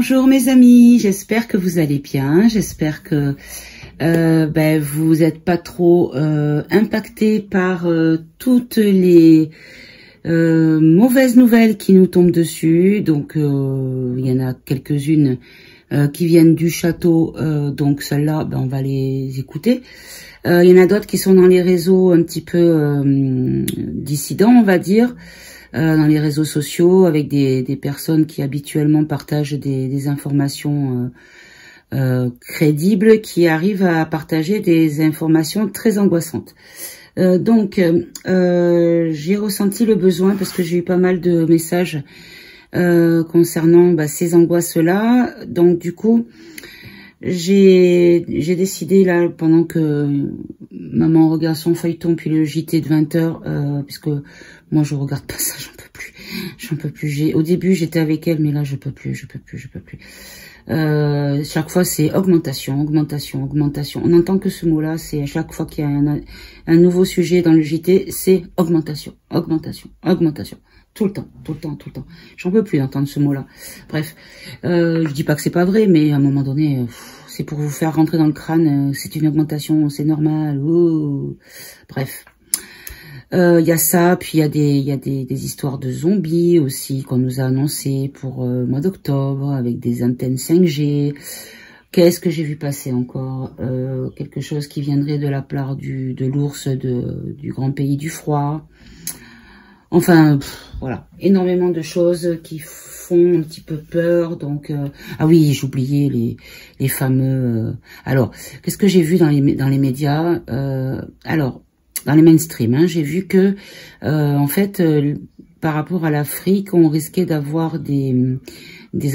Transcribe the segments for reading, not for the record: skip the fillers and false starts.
Bonjour mes amis, j'espère que vous allez bien, j'espère que vous n'êtes pas trop impactés par toutes les mauvaises nouvelles qui nous tombent dessus. Donc il y en a quelques-unes qui viennent du château, donc celles-là on va les écouter. Il y en a d'autres qui sont dans les réseaux un petit peu dissidents, on va dire, dans les réseaux sociaux, avec des personnes qui habituellement partagent des informations crédibles, qui arrivent à partager des informations très angoissantes. Donc j'ai ressenti le besoin, parce que j'ai eu pas mal de messages concernant ces angoisses-là. Donc du coup, j'ai décidé là, pendant que maman regarde son feuilleton puis le JT de 20h, puisque moi je regarde pas ça, j'en peux plus. Au début j'étais avec elle, mais là je peux plus. Chaque fois c'est augmentation. On entend que ce mot-là, c'est à chaque fois qu'il y a un nouveau sujet dans le JT, c'est augmentation. Tout le temps. J'en peux plus d'entendre ce mot-là. Bref, je dis pas que c'est pas vrai, mais à un moment donné, c'est pour vous faire rentrer dans le crâne, c'est une augmentation, c'est normal. Ouh. Bref, il y a ça, puis il y a des histoires de zombies aussi qu'on nous a annoncé pour le mois d'octobre, avec des antennes 5G. Qu'est-ce que j'ai vu passer encore? Quelque chose qui viendrait de la part de l'ours du grand pays du froid. Enfin, voilà, énormément de choses qui font un petit peu peur. Donc, ah oui, j'oubliais les fameux. Alors, qu'est-ce que j'ai vu dans les médias? Alors, dans les mainstream, hein, j'ai vu que, en fait, par rapport à l'Afrique, on risquait d'avoir des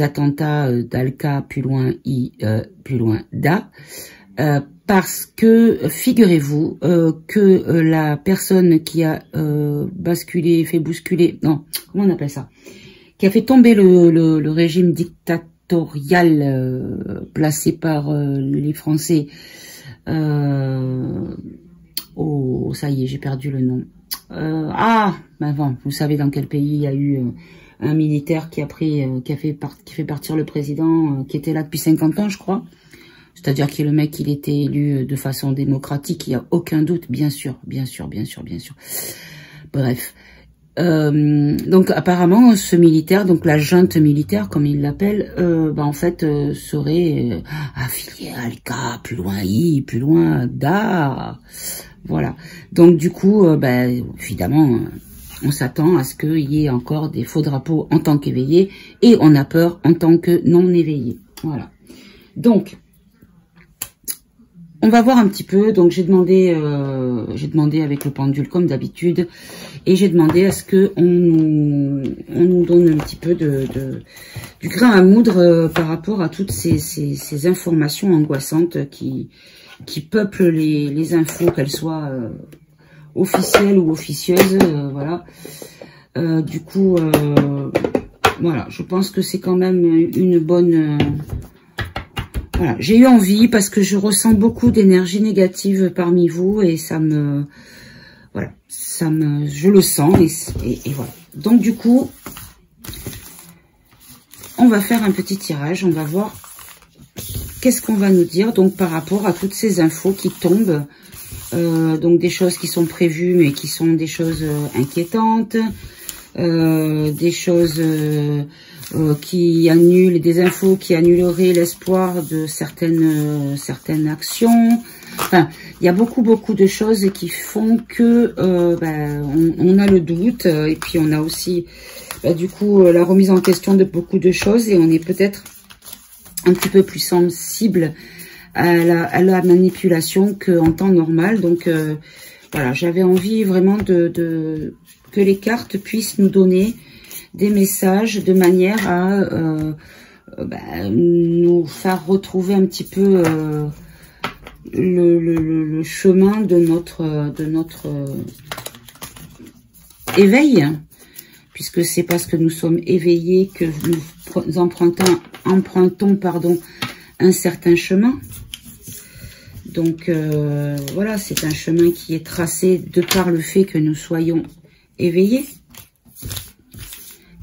attentats d'Al-Qa plus loin Da. Parce que, figurez-vous, que la personne qui a fait bousculer, non, comment on appelle ça, qui a fait tomber le régime dictatorial placé par les Français, oh, ça y est, j'ai perdu le nom. Vous savez dans quel pays il y a eu un militaire qui fait partir le président, qui était là depuis 50 ans, je crois. C'est-à-dire que le mec, il était élu de façon démocratique, il n'y a aucun doute, bien sûr. Bref. Donc apparemment, ce militaire, donc la junte militaire, comme il l'appelle, en fait, serait affilié à Al-Qa, plus loin Da. Voilà. Donc du coup, évidemment, on s'attend à ce qu'il y ait encore des faux drapeaux en tant qu'éveillé, et on a peur en tant que non éveillé. Voilà. Donc, on va voir un petit peu. Donc j'ai demandé avec le pendule comme d'habitude, et j'ai demandé à ce que on nous donne un petit peu du grain à moudre par rapport à toutes ces informations angoissantes qui peuplent les infos, qu'elles soient officielles ou officieuses. Voilà. Du coup, voilà, je pense que c'est quand même une bonne. Voilà, j'ai eu envie parce que je ressens beaucoup d'énergie négative parmi vous, et je le sens, et voilà. Donc du coup, on va faire un petit tirage, on va voir qu'est-ce qu'on va nous dire donc par rapport à toutes ces infos qui tombent, donc des choses qui sont prévues mais qui sont des choses inquiétantes, des choses qui annulent, des infos qui annuleraient l'espoir de certaines actions. Enfin, il y a beaucoup de choses qui font que on a le doute, et puis on a aussi du coup la remise en question de beaucoup de choses, et on est peut-être un petit peu plus sensible à la manipulation qu'en temps normal. Donc voilà, j'avais envie vraiment que les cartes puissent nous donner des messages de manière à nous faire retrouver un petit peu le chemin de notre éveil, puisque c'est parce que nous sommes éveillés que nous empruntons un certain chemin. Donc voilà, c'est un chemin qui est tracé de par le fait que nous soyons éveillés.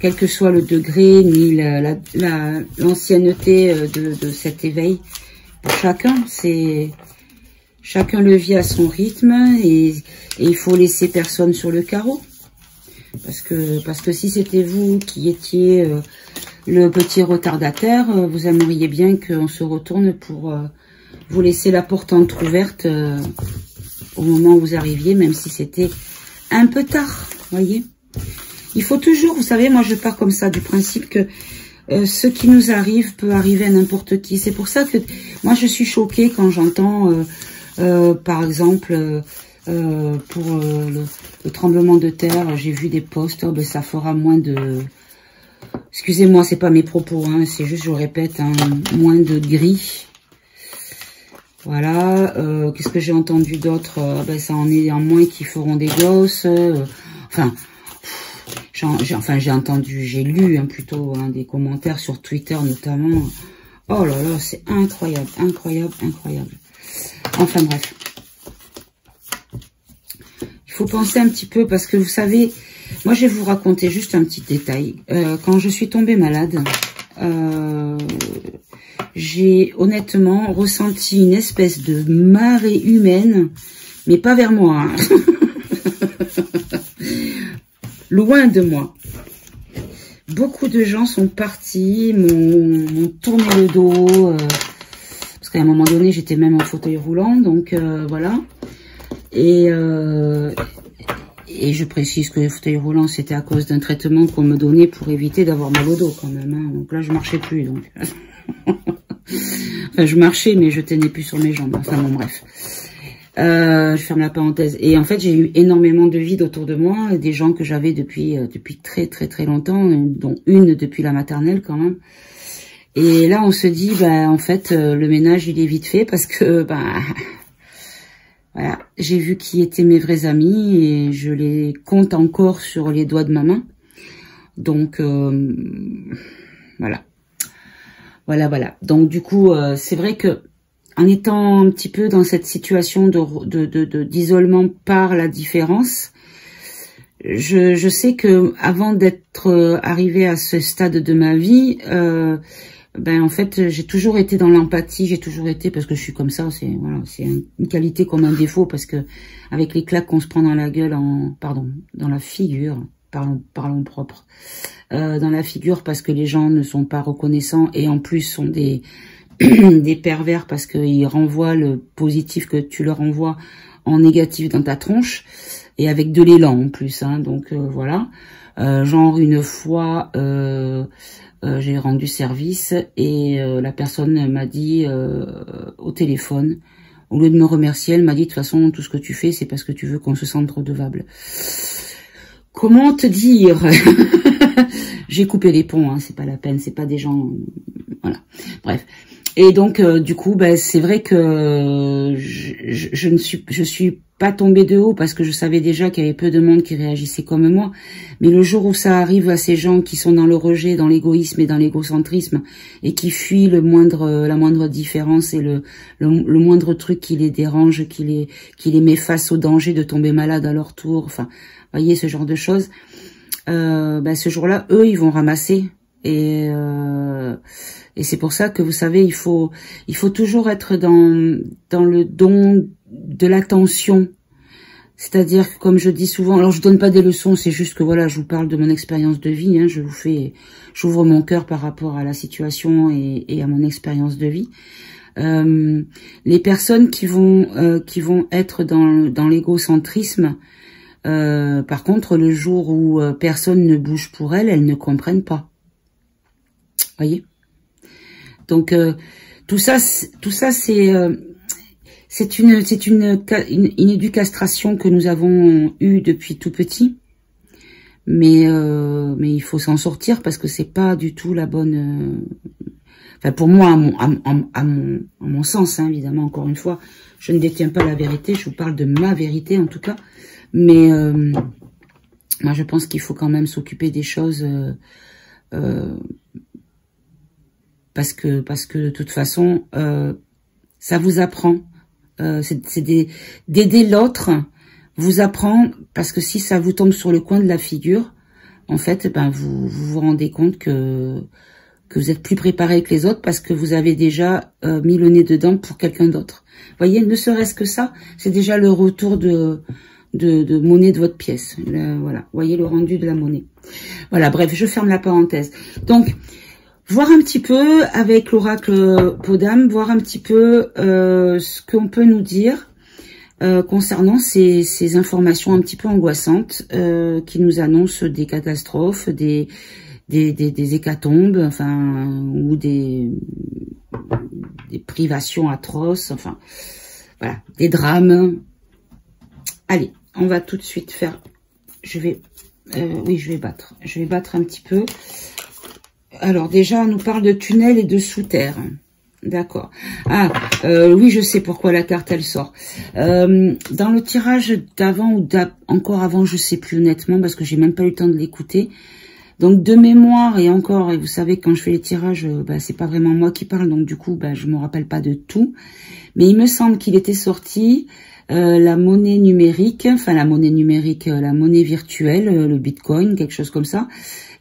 quel que soit le degré, ni l'ancienneté de cet éveil. Pour chacun, chacun le vit à son rythme et il faut laisser personne sur le carreau. Parce que si c'était vous qui étiez le petit retardataire, vous aimeriez bien qu'on se retourne pour vous laisser la porte entrouverte au moment où vous arriviez, même si c'était un peu tard, voyez. Il faut toujours, vous savez, moi je pars comme ça du principe que ce qui nous arrive peut arriver à n'importe qui. C'est pour ça que moi je suis choquée quand j'entends, par exemple, pour le tremblement de terre, j'ai vu des posts, ben, ça fera moins de... Excusez-moi, c'est pas mes propos, hein, c'est juste, je répète, hein, moins de gris. Voilà, qu'est-ce que j'ai entendu d'autre? Ben, ça en est en moins qui feront des gosses. Enfin, j'ai entendu, j'ai lu hein, plutôt hein, des commentaires sur Twitter notamment. Oh là là, c'est incroyable, incroyable, incroyable. Enfin bref. Il faut penser un petit peu parce que vous savez, moi je vais vous raconter juste un petit détail. Quand je suis tombée malade, j'ai honnêtement ressenti une espèce de marée humaine, mais pas vers moi. Hein. Loin de moi. Beaucoup de gens sont partis, m'ont tourné le dos, parce qu'à un moment donné, j'étais même en fauteuil roulant, donc voilà. Et je précise que le fauteuil roulant, c'était à cause d'un traitement qu'on me donnait pour éviter d'avoir mal au dos quand même. Hein. Donc là, je marchais plus. Donc. Enfin, je marchais, mais je tenais plus sur mes jambes. Enfin bon, bref. Je ferme la parenthèse. Et en fait, j'ai eu énormément de vide autour de moi, des gens que j'avais depuis très très très longtemps, dont une depuis la maternelle quand même. Et là, on se dit, bah en fait, le ménage il est vite fait parce que bah voilà, j'ai vu qui étaient mes vrais amis et je les compte encore sur les doigts de ma main. Donc voilà, voilà. Donc du coup, c'est vrai que en étant un petit peu dans cette situation d'isolement par la différence, je sais que avant d'être arrivée à ce stade de ma vie, ben en fait j'ai toujours été dans l'empathie, j'ai toujours été, parce que je suis comme ça, c'est voilà, c'est une qualité comme un défaut, parce que avec les claques qu'on se prend dans la gueule, dans la figure, parlons propre, dans la figure, parce que les gens ne sont pas reconnaissants et en plus sont des pervers parce qu'ils renvoient le positif que tu leur envoies en négatif dans ta tronche et avec de l'élan en plus, hein, donc voilà. Genre une fois j'ai rendu service et la personne m'a dit au téléphone, au lieu de me remercier, elle m'a dit de toute façon tout ce que tu fais c'est parce que tu veux qu'on se sente redevable. Comment te dire? J'ai coupé les ponts, hein, c'est pas la peine, c'est pas des gens, voilà. Bref. Et donc du coup, ben c'est vrai que je suis pas tombée de haut parce que je savais déjà qu'il y avait peu de monde qui réagissait comme moi. Mais le jour où ça arrive à ces gens qui sont dans le rejet, dans l'égoïsme et dans l'égocentrisme et qui fuient la moindre différence et le moindre truc qui les dérange, qui les met face au danger de tomber malade à leur tour, enfin, voyez ce genre de choses. Ben ce jour-là, eux, ils vont ramasser et c'est pour ça que vous savez, il faut toujours être dans le don de l'attention. C'est-à-dire que comme je dis souvent, alors je donne pas des leçons, c'est juste que voilà, je vous parle de mon expérience de vie, hein, j'ouvre mon cœur par rapport à la situation et à mon expérience de vie. Les personnes qui vont être dans l'égocentrisme, par contre, le jour où personne ne bouge pour elles, elles ne comprennent pas. Voyez. Donc tout ça c'est une éducation que nous avons eue depuis tout petit, mais il faut s'en sortir parce que c'est pas du tout la bonne. Enfin pour moi à mon sens, hein, évidemment encore une fois, je ne détiens pas la vérité, je vous parle de ma vérité en tout cas, mais moi je pense qu'il faut quand même s'occuper des choses. Parce que de toute façon, ça vous apprend. C'est d'aider l'autre vous apprend, parce que si ça vous tombe sur le coin de la figure, en fait, ben vous rendez compte que vous êtes plus préparé que les autres parce que vous avez déjà mis le nez dedans pour quelqu'un d'autre. Voyez, ne serait-ce que ça, c'est déjà le retour de monnaie de votre pièce. Voilà, voyez le rendu de la monnaie. Voilà, bref, je ferme la parenthèse. Donc, voir un petit peu avec l'oracle Podam, voir un petit peu ce qu'on peut nous dire concernant ces informations un petit peu angoissantes qui nous annoncent des catastrophes, des hécatombes, enfin, ou des privations atroces, enfin, voilà, des drames. Allez, on va tout de suite faire, oui, je vais battre un petit peu. Alors, déjà, on nous parle de tunnels et de sous-terre. D'accord. Ah, oui, je sais pourquoi la carte, elle sort. Dans le tirage d'avant ou encore avant, je sais plus honnêtement, parce que j'ai même pas eu le temps de l'écouter. Donc, de mémoire, et encore, et vous savez, quand je fais les tirages, c'est pas vraiment moi qui parle, donc du coup, je me rappelle pas de tout. Mais il me semble qu'il était sorti la monnaie numérique, enfin la monnaie numérique, la monnaie virtuelle, le Bitcoin, quelque chose comme ça,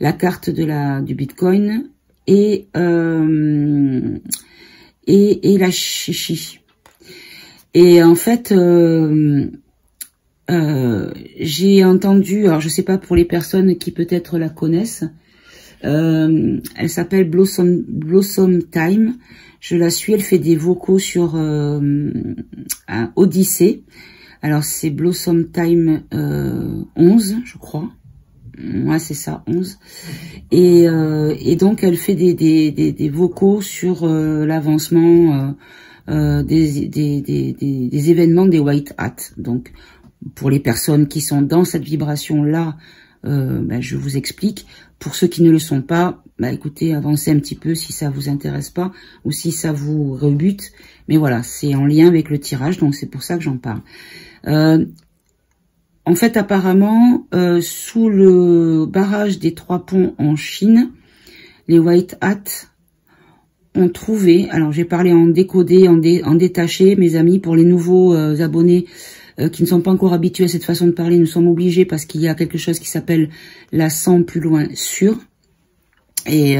la carte du Bitcoin et la chichi. Et en fait, j'ai entendu, alors je sais pas pour les personnes qui peut-être la connaissent, elle s'appelle Blossom Time. Je la suis, elle fait des vocaux sur Odyssée. Alors c'est Blossom Time 11, je crois. Ouais, c'est ça, 11. Et donc elle fait des vocaux sur l'avancement des événements des White Hats. Donc pour les personnes qui sont dans cette vibration-là, je vous explique. Pour ceux qui ne le sont pas, écoutez, avancez un petit peu si ça vous intéresse pas ou si ça vous rebute. Mais voilà, c'est en lien avec le tirage, donc c'est pour ça que j'en parle. En fait, apparemment, sous le barrage des 3 ponts en Chine, les White Hats ont trouvé, alors j'ai parlé en décodé, en détaché, mes amis, pour les nouveaux abonnés qui ne sont pas encore habitués à cette façon de parler, nous sommes obligés parce qu'il y a quelque chose qui s'appelle la 100 plus loin sûr. Et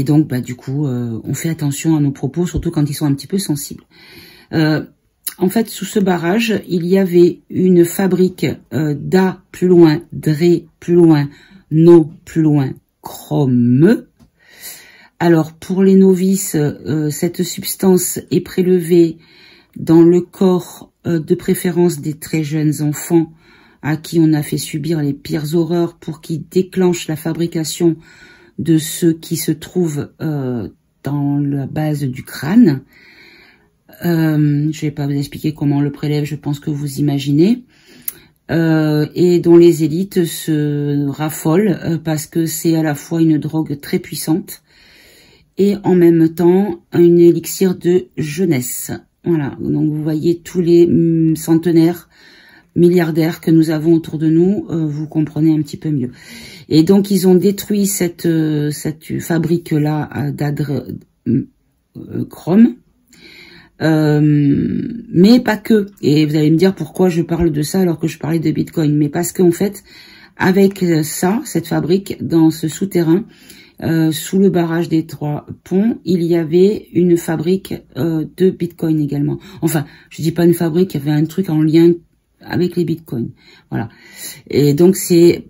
donc, du coup, on fait attention à nos propos, surtout quand ils sont un petit peu sensibles. En fait, sous ce barrage, il y avait une fabrique Da plus loin, Dre plus loin, No plus loin, Chrome. Alors, pour les novices, cette substance est prélevée dans le corps de préférence des très jeunes enfants à qui on a fait subir les pires horreurs pour qu'ils déclenchent la fabrication de ce qui se trouve dans la base du crâne. Je vais pas vous expliquer comment on le prélève, je pense que vous imaginez. Et dont les élites se raffolent parce que c'est à la fois une drogue très puissante et en même temps un élixir de jeunesse. Voilà, donc vous voyez tous les centenaires, milliardaires que nous avons autour de nous, vous comprenez un petit peu mieux. Et donc ils ont détruit cette fabrique-là d'adrochrome, mais pas que. Et vous allez me dire pourquoi je parle de ça alors que je parlais de Bitcoin. Mais parce qu'en fait, avec ça, cette fabrique, dans ce souterrain, sous le barrage des 3 ponts, il y avait une fabrique de Bitcoin également. Enfin, je dis pas une fabrique, il y avait un truc en lien avec les Bitcoins. Voilà. Et donc, c'est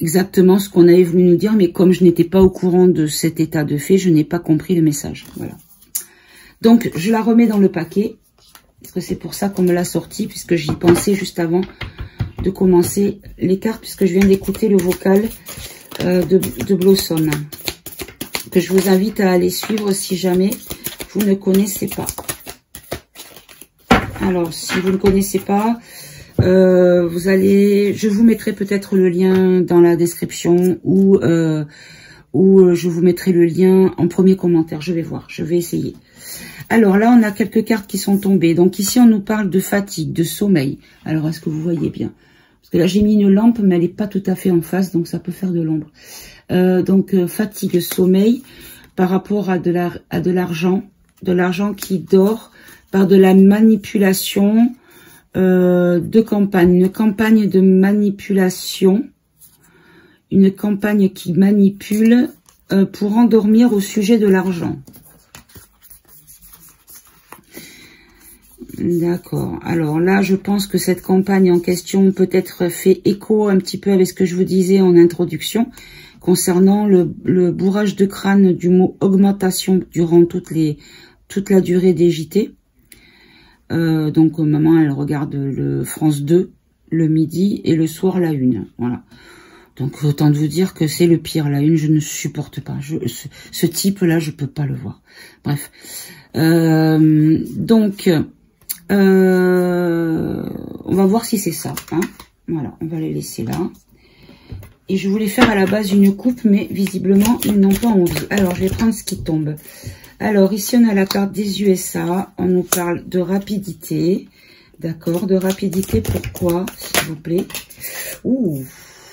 exactement ce qu'on avait voulu nous dire, mais comme je n'étais pas au courant de cet état de fait, je n'ai pas compris le message. Voilà. Donc, je la remets dans le paquet, parce que c'est pour ça qu'on me l'a sorti, puisque j'y pensais juste avant de commencer les cartes, puisque je viens d'écouter le vocal de Blossom, que je vous invite à aller suivre si jamais vous ne connaissez pas. Alors, si vous ne connaissez pas, je vous mettrai peut-être le lien dans la description ou je vous mettrai le lien en premier commentaire. Je vais voir, je vais essayer. Alors là, on a quelques cartes qui sont tombées. Donc ici, on nous parle de fatigue, de sommeil. Alors, est-ce que vous voyez bien? Parce que là, j'ai mis une lampe, mais elle n'est pas tout à fait en face, donc ça peut faire de l'ombre. Fatigue, sommeil, par rapport à de l'argent qui dort, par de la manipulation de campagne, une campagne de manipulation une campagne qui manipule pour endormir au sujet de l'argent. D'accord. Alors là, je pense que cette campagne en question peut-être fait écho un petit peu avec ce que je vous disais en introduction concernant le bourrage de crâne du mot augmentation durant toute la durée des JT. Donc maman, elle regarde le France 2 le midi et le soir la 1. Voilà. Donc autant de vous dire que c'est le pire. La 1, je ne supporte pas. Ce type-là, je peux pas le voir. Bref. Donc, on va voir si c'est ça. Hein. Voilà, on va les laisser là. Et je voulais faire à la base une coupe, mais visiblement, ils n'ont pas envie. Alors, je vais prendre ce qui tombe. Alors, ici, on a la carte des USA. On nous parle de rapidité. D'accord, de rapidité. Pourquoi, s'il vous plaît? Ouh,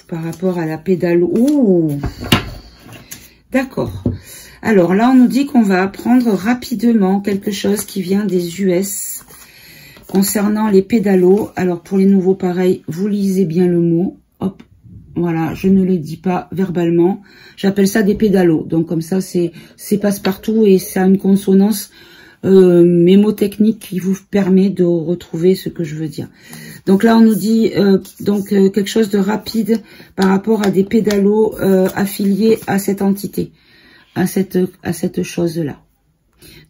par rapport à la pédale. Ouh, d'accord. Alors, là, on nous dit qu'on va apprendre rapidement quelque chose qui vient des US concernant les pédalos. Alors, pour les nouveaux, pareil, vous lisez bien le mot. Hop. Voilà, je ne le dis pas verbalement. J'appelle ça des pédalos. Donc comme ça, c'est passe-partout et ça a une consonance mémotechnique qui vous permet de retrouver ce que je veux dire. Donc là, on nous dit quelque chose de rapide par rapport à des pédalos affiliés à cette entité, à cette chose-là.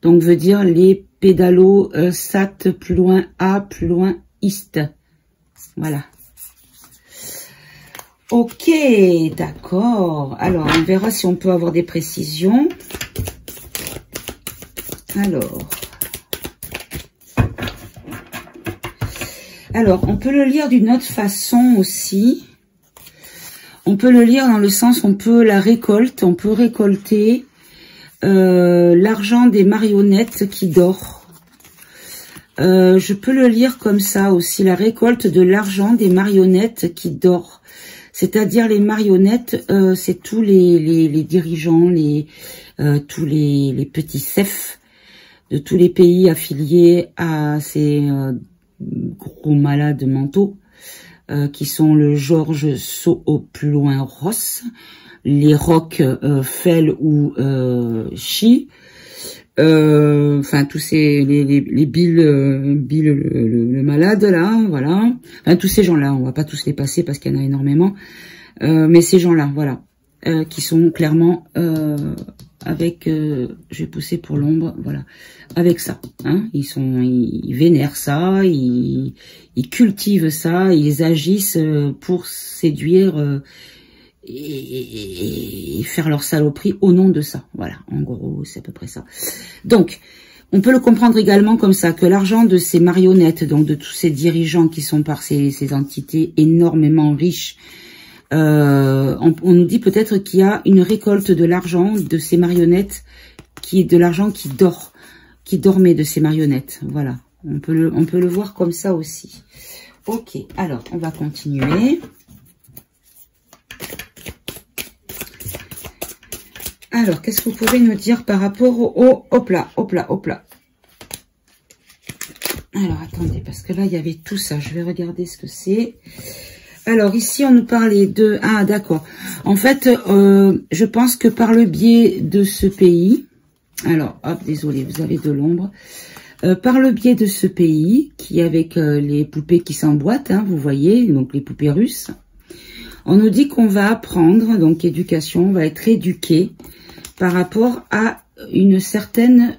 Donc veut dire les pédalos SAT plus loin A plus loin IST. Voilà. Ok, d'accord. Alors, on verra si on peut avoir des précisions. Alors, on peut le lire d'une autre façon aussi. On peut le lire dans le sens, on peut la récolte, on peut récolter l'argent des marionnettes qui dort. Je peux le lire comme ça aussi, la récolte de l'argent des marionnettes qui dort. C'est-à-dire les marionnettes, c'est tous les dirigeants, tous les petits chefs de tous les pays affiliés à ces gros malades mentaux, qui sont le George Soros, Ross, les Rock, Fell ou Chi, enfin tous ces les Bill le malade là, voilà, enfin tous ces gens là, on va pas tous les passer parce qu'il y en a énormément, mais ces gens là, voilà, qui sont clairement avec, je vais pousser pour l'ombre, voilà, avec ça, hein, ils vénèrent ça, ils cultivent ça, ils agissent pour séduire et faire leur saloperie au nom de ça. Voilà, en gros, c'est à peu près ça. Donc, on peut le comprendre également comme ça, que l'argent de ces marionnettes, donc de tous ces dirigeants qui sont par ces entités énormément riches, on nous dit peut-être qu'il y a une récolte de l'argent de ces marionnettes, qui est de l'argent qui dormait de ces marionnettes. Voilà, on peut le voir comme ça aussi. Ok, alors, on va continuer. Alors, qu'est-ce que vous pouvez nous dire par rapport au... Hop là. Alors, attendez, parce que là, il y avait tout ça. Je vais regarder ce que c'est. Alors, ici, on nous parlait de... Ah, d'accord. En fait, je pense que par le biais de ce pays... Alors, hop, désolé, vous avez de l'ombre. Par le biais de ce pays, qui avec les poupées qui s'emboîtent, hein, vous voyez, donc les poupées russes, on nous dit qu'on va apprendre, donc éducation, on va être éduqué par rapport à une certaine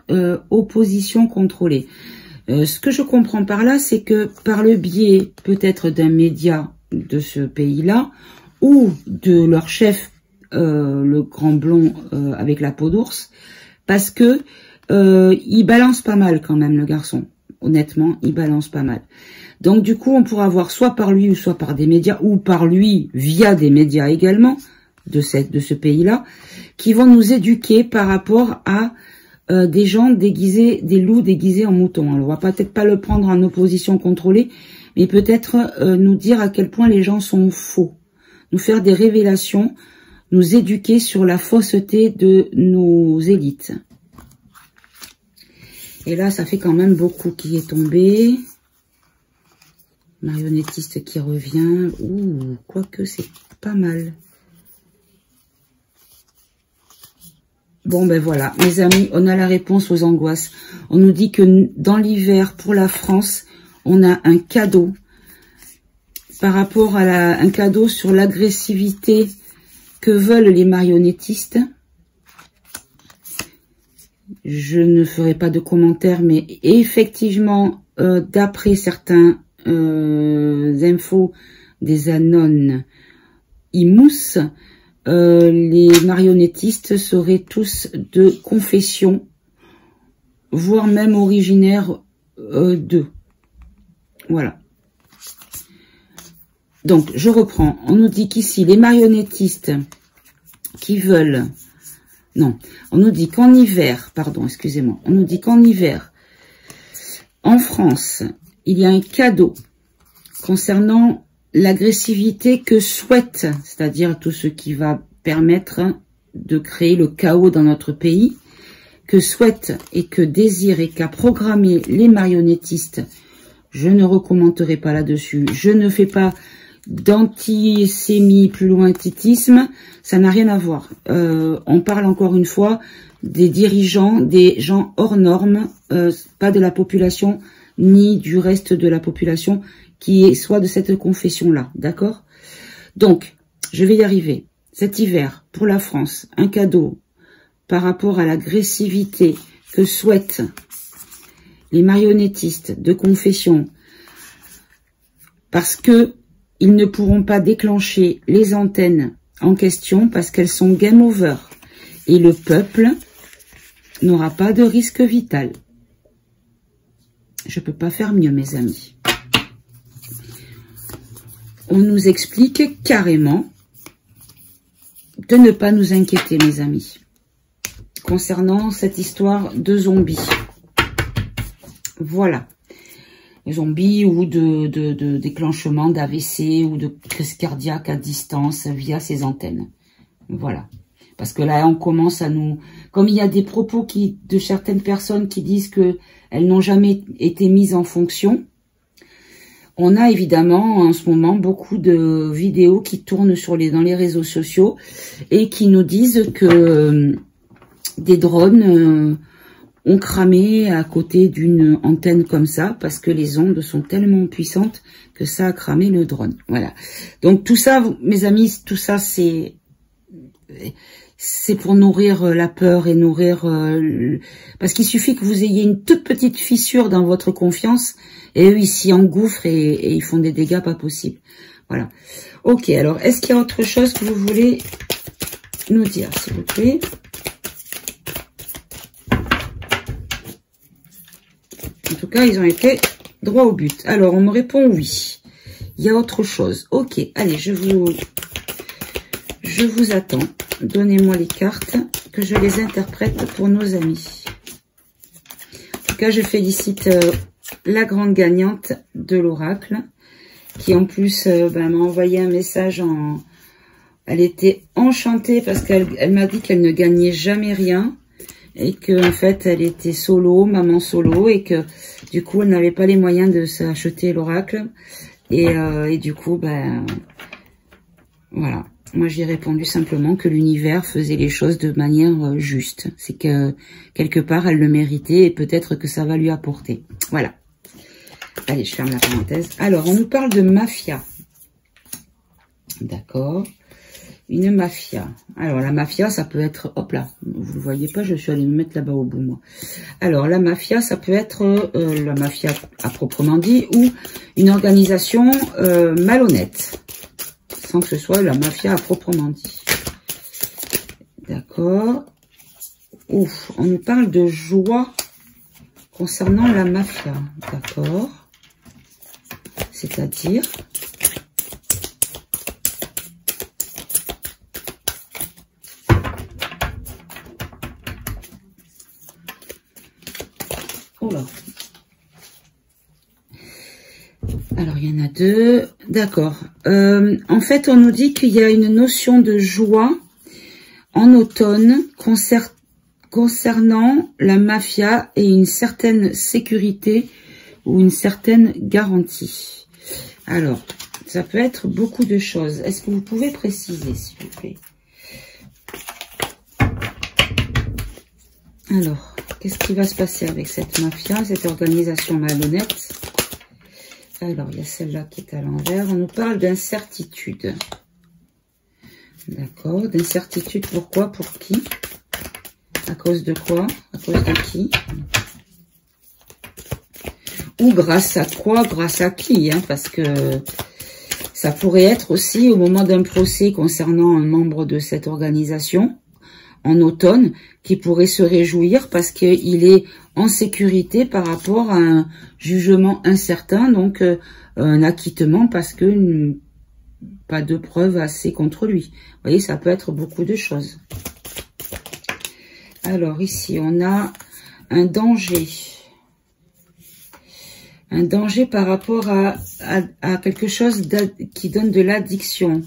opposition contrôlée. Ce que je comprends par là, c'est que par le biais peut-être d'un média de ce pays-là, ou de leur chef, le grand blond avec la peau d'ours, parce que il balance pas mal quand même, le garçon. Honnêtement, il balance pas mal. Donc du coup, on pourra voir soit par lui ou soit par des médias, ou par lui via des médias également, de ce pays-là, qui vont nous éduquer par rapport à des gens déguisés, des loups déguisés en moutons. Alors, on va peut-être pas le prendre en opposition contrôlée, mais peut-être nous dire à quel point les gens sont faux, nous faire des révélations, nous éduquer sur la fausseté de nos élites. Et là, ça fait quand même beaucoup qui est tombé. Marionnettiste qui revient. Ouh, quoique c'est pas mal. Bon, ben voilà, mes amis, on a la réponse aux angoisses. On nous dit que dans l'hiver, pour la France, on a un cadeau par rapport à un cadeau sur l'agressivité que veulent les marionnettistes. Je ne ferai pas de commentaires, mais effectivement, d'après certains infos des Anon Imous, les marionnettistes seraient tous de confession, voire même originaires d'eux. Voilà. Donc, je reprends. On nous dit qu'ici, les marionnettistes qui veulent... Non, on nous dit qu'en hiver, pardon, excusez-moi, on nous dit qu'en hiver, en France, il y a un cadeau concernant l'agressivité que souhaite, c'est-à-dire tout ce qui va permettre de créer le chaos dans notre pays, que souhaite et que désire et qu'a programmé les marionnettistes. Je ne recommenterai pas là-dessus, je ne fais pas d'antisémie plus loin titisme, ça n'a rien à voir. On parle encore une fois des dirigeants, des gens hors normes, pas de la population ni du reste de la population qui est soit de cette confession-là, d'accord? Donc, je vais y arriver. Cet hiver, pour la France, un cadeau par rapport à l'agressivité que souhaitent les marionnettistes de confession, parce que ils ne pourront pas déclencher les antennes en question parce qu'elles sont game over. Et le peuple n'aura pas de risque vital. Je ne peux pas faire mieux, mes amis. On nous explique carrément de ne pas nous inquiéter, mes amis, concernant cette histoire de zombies. Voilà. Zombies ou de déclenchement d'AVC ou de crise cardiaque à distance via ces antennes. Voilà. Parce que là, on commence à nous... Comme il y a des propos de certaines personnes qui disent que elles n'ont jamais été mises en fonction, on a évidemment en ce moment beaucoup de vidéos qui tournent dans les réseaux sociaux et qui nous disent que des drones... ont cramé à côté d'une antenne comme ça, parce que les ondes sont tellement puissantes que ça a cramé le drone. Voilà. Donc tout ça, mes amis, tout ça, c'est pour nourrir la peur et nourrir... parce qu'il suffit que vous ayez une toute petite fissure dans votre confiance, et eux, ils s'y engouffrent et ils font des dégâts pas possibles. Voilà. Ok, alors, est-ce qu'il y a autre chose que vous voulez nous dire, s'il vous plaît ? En tout cas, ils ont été droit au but. Alors, on me répond oui. Il y a autre chose. Ok, allez, je vous attends. Donnez-moi les cartes, que je les interprète pour nos amis. En tout cas, je félicite la grande gagnante de l'oracle, qui en plus m'a envoyé un message en... Elle était enchantée parce qu'elle m'a dit qu'elle ne gagnait jamais rien. Et que en fait elle était solo, maman solo, et que du coup elle n'avait pas les moyens de s'acheter l'oracle, et du coup voilà, moi j'ai répondu simplement que l'univers faisait les choses de manière juste, c'est que quelque part elle le méritait et peut-être que ça va lui apporter. Voilà, allez, je ferme la parenthèse. Alors on nous parle de mafia, d'accord. Une mafia. Alors, la mafia, ça peut être... Hop là, vous ne voyez pas, je suis allée me mettre là-bas au bout, moi. Alors, la mafia, ça peut être la mafia à proprement dit, ou une organisation malhonnête, sans que ce soit la mafia à proprement dit. D'accord. Ouf, on nous parle de joie concernant la mafia. D'accord. C'est-à-dire... Alors, il y en a deux. D'accord. En fait, on nous dit qu'il y a une notion de joie en automne concernant la mafia et une certaine sécurité ou une certaine garantie. Alors, ça peut être beaucoup de choses. Est-ce que vous pouvez préciser, s'il vous plaît? Alors, qu'est-ce qui va se passer avec cette mafia, cette organisation malhonnête? Alors, il y a celle-là qui est à l'envers. On nous parle d'incertitude. D'accord, d'incertitude. Pourquoi? Pour qui? À cause de quoi? À cause de qui? Ou grâce à quoi? Grâce à qui? Hein, parce que ça pourrait être aussi au moment d'un procès concernant un membre de cette organisation, en automne, qui pourrait se réjouir parce qu'il est en sécurité par rapport à un jugement incertain, donc un acquittement parce que pas de preuves assez contre lui. Vous voyez, ça peut être beaucoup de choses. Alors ici, on a un danger. Un danger par rapport à quelque chose qui donne de l'addiction.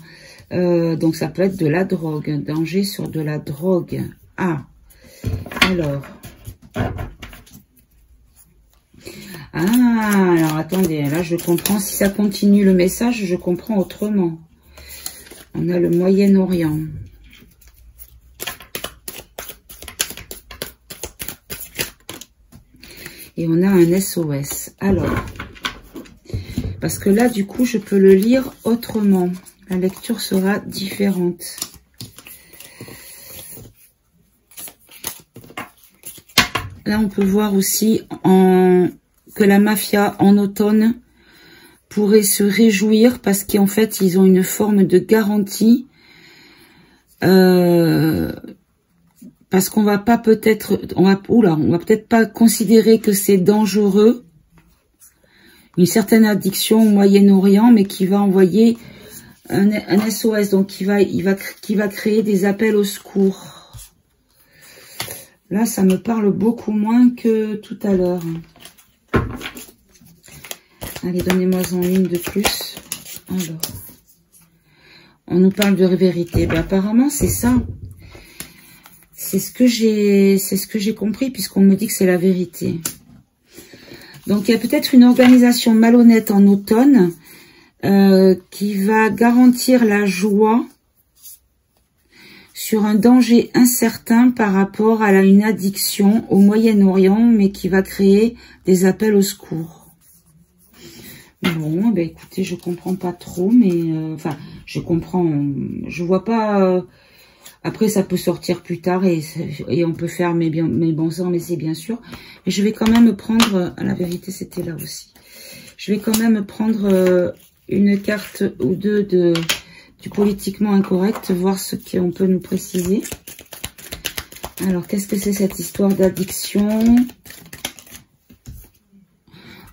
Donc ça peut être de la drogue. Un danger sur de la drogue. Ah, alors. Ah, alors attendez, là je comprends. Si ça continue le message, je comprends autrement. On a le Moyen-Orient. Et on a un SOS. Alors, parce que là, du coup, je peux le lire autrement. La lecture sera différente. Là, on peut voir aussi que la mafia en automne pourrait se réjouir parce qu'en fait, ils ont une forme de garantie. Parce qu'on va pas peut-être, on va peut-être pas considérer que c'est dangereux, une certaine addiction au Moyen-Orient, mais qui va envoyer un SOS, donc qui va créer des appels au secours. Là, ça me parle beaucoup moins que tout à l'heure. Allez, donnez-moi-en une de plus. Alors, on nous parle de vérité. Ben, apparemment, c'est ça. C'est ce que j'ai compris, puisqu'on me dit que c'est la vérité. Donc, il y a peut-être une organisation malhonnête en automne qui va garantir la joie sur un danger incertain par rapport à une addiction au Moyen-Orient, mais qui va créer des appels au secours. Bon, ben écoutez, je comprends pas trop, mais enfin, je comprends, je vois pas. Après, ça peut sortir plus tard et on peut faire mes bons sens, mais c'est bien sûr. Mais je vais quand même prendre, la vérité c'était là aussi. Je vais quand même prendre une carte ou deux du politiquement incorrect, voir ce qu'on peut nous préciser. Alors, qu'est-ce que c'est cette histoire d'addiction?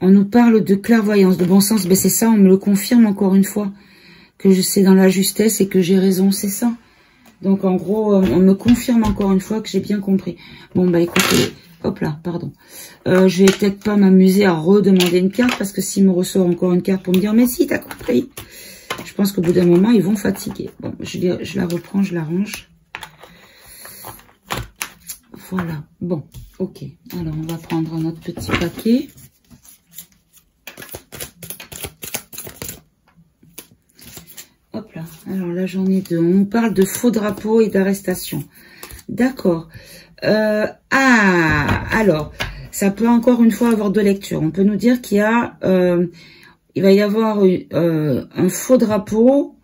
On nous parle de clairvoyance, de bon sens. Ben c'est ça, on me le confirme encore une fois. Que je sais dans la justesse et que j'ai raison, c'est ça. Donc, en gros, on me confirme encore une fois que j'ai bien compris. Bon, bah écoutez, hop là, pardon. Je vais peut-être pas m'amuser à redemander une carte, parce que s'il me ressort encore une carte pour me dire, mais si, t'as compris. Je pense qu'au bout d'un moment, ils vont fatiguer. Bon, je la reprends, je la range. Voilà. Bon, ok. Alors, on va prendre notre petit paquet. Hop là, alors là j'en ai deux. On parle de faux drapeaux et d'arrestation. D'accord. Alors, ça peut encore une fois avoir deux lectures. On peut nous dire qu'il y a, il va y avoir un faux drapeau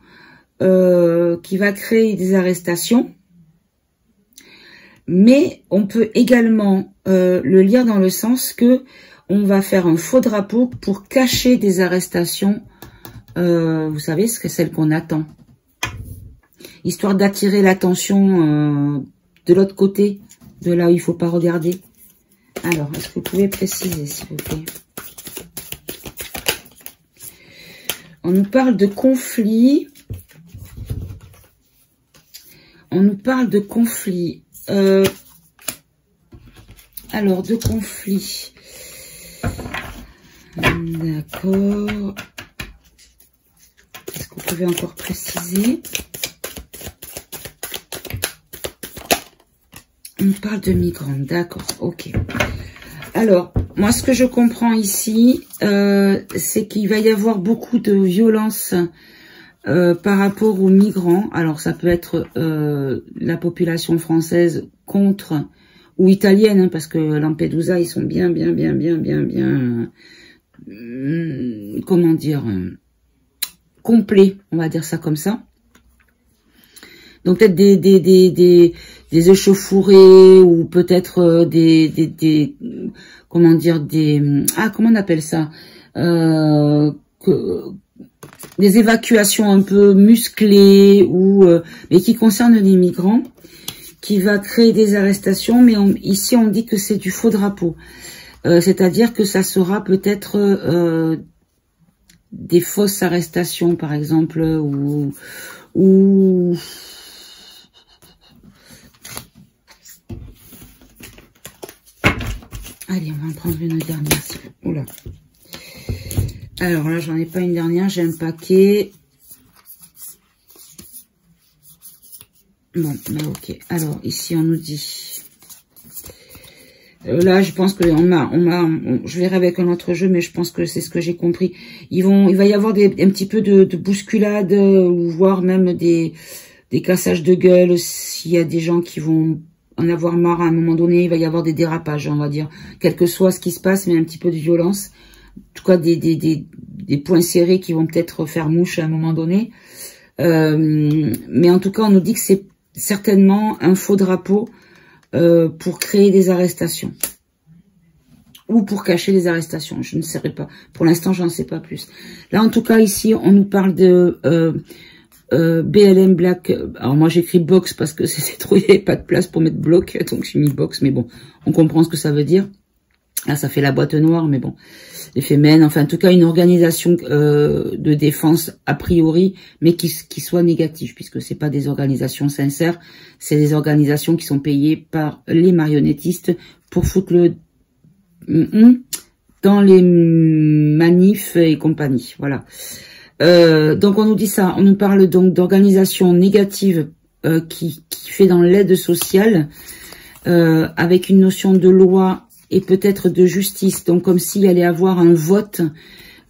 qui va créer des arrestations. Mais on peut également le lire dans le sens que on va faire un faux drapeau pour cacher des arrestations. Vous savez, c'est celle qu'on attend. Histoire d'attirer l'attention de l'autre côté, de là où il ne faut pas regarder. Alors, est-ce que vous pouvez préciser, s'il vous plaît? On nous parle de conflit. On nous parle de conflit. Alors, de conflit. D'accord. Est-ce que vous pouvez encore préciser? On parle de migrants, d'accord, ok. Alors, moi, ce que je comprends ici, c'est qu'il va y avoir beaucoup de violence par rapport aux migrants. Alors, ça peut être la population française contre ou italienne, hein, parce que Lampedusa, ils sont bien, comment dire, complets, on va dire ça comme ça. Donc peut-être des échauffourées ou peut-être comment dire, comment on appelle ça, des évacuations un peu musclées ou mais qui concernent les migrants, qui va créer des arrestations. Mais ici on dit que c'est du faux drapeau, c'est-à-dire que ça sera peut-être des fausses arrestations par exemple, ou allez, on va en prendre une dernière. Oula. Alors là, j'en ai pas une dernière, j'ai un paquet. Bon, mais ok. Alors, ici, on nous dit... là, je pense que je verrai avec un autre jeu, mais je pense que c'est ce que j'ai compris. Il va y avoir un petit peu de bousculade, ou voire même des cassages de gueule, s'il y a des gens qui vont en avoir marre à un moment donné. Il va y avoir des dérapages, on va dire, quel que soit ce qui se passe, mais un petit peu de violence, en tout cas des points serrés qui vont peut-être faire mouche à un moment donné, mais en tout cas on nous dit que c'est certainement un faux drapeau pour créer des arrestations ou pour cacher les arrestations, je ne sais pas, pour l'instant j'en sais pas plus. Là en tout cas ici on nous parle de BLM Black. Alors moi j'écris box parce que c'était trop, il n'y avait pas de place pour mettre bloc, donc j'ai mis box, mais bon, on comprend ce que ça veut dire. Là ça fait la boîte noire, mais bon, les Femen, enfin en tout cas une organisation de défense a priori, mais qui soit négative, puisque c'est pas des organisations sincères, c'est des organisations qui sont payées par les marionnettistes pour foutre le dans les manifs et compagnie, voilà. Donc on nous dit ça, on nous parle donc d'organisation négative qui fait dans l'aide sociale, avec une notion de loi et peut-être de justice, donc comme s'il allait avoir un vote